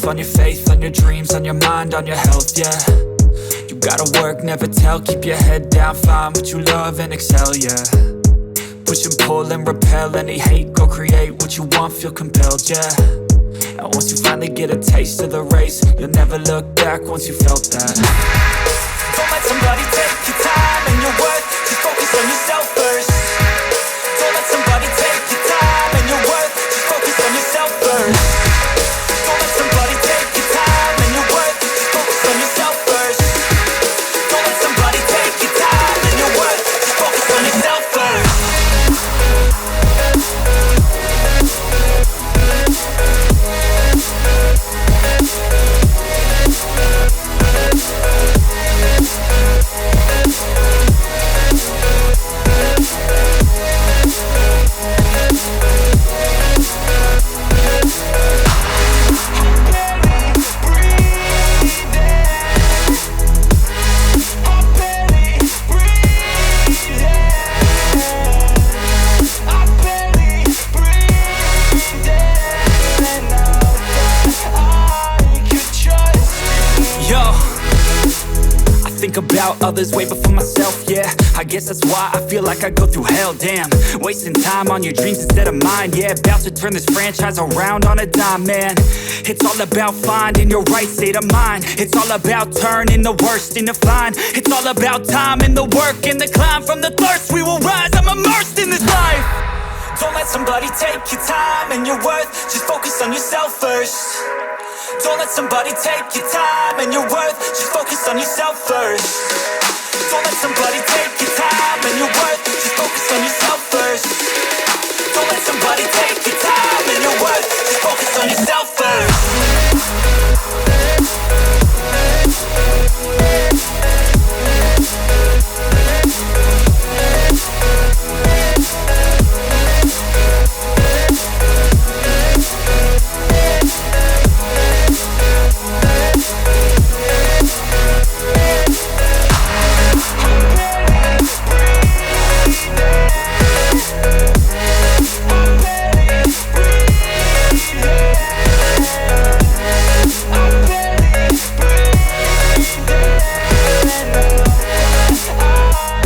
yourself, on your faith, on your dreams, on your mind, on your health, yeah. You gotta work, never tell, keep your head down, find what you love and excel, yeah. Push and pull and repel any hate, go create what you want, feel compelled, yeah. And once you finally get a taste of the race, you'll never look back once you felt that. Don't let somebody take your time and your worth, just focus on yourself first. Don't let somebody take your time and your worth, just focus on yourself first. Don't let somebody take your time and your worth, just focus on yourself first. Don't let somebody take your time and your worth, just focus on yourself first. Think about others way before myself, yeah. I guess that's why I feel like I go through hell, damn. Wasting time on your dreams instead of mine, yeah. About to turn this franchise around on a dime, man. It's all about finding your right state of mind. It's all about turning the worst into fine. It's all about time and the work and the climb. From the thirst we will rise, I'm immersed in this life. Don't let somebody take your time and your worth, just focus on yourself first. Don't let somebody take your time and your worth, just focus on yourself first. Don't let somebody take your time and your worth, just focus on yourself first. Don't let somebody take your time and your worth, just focus on yourself first.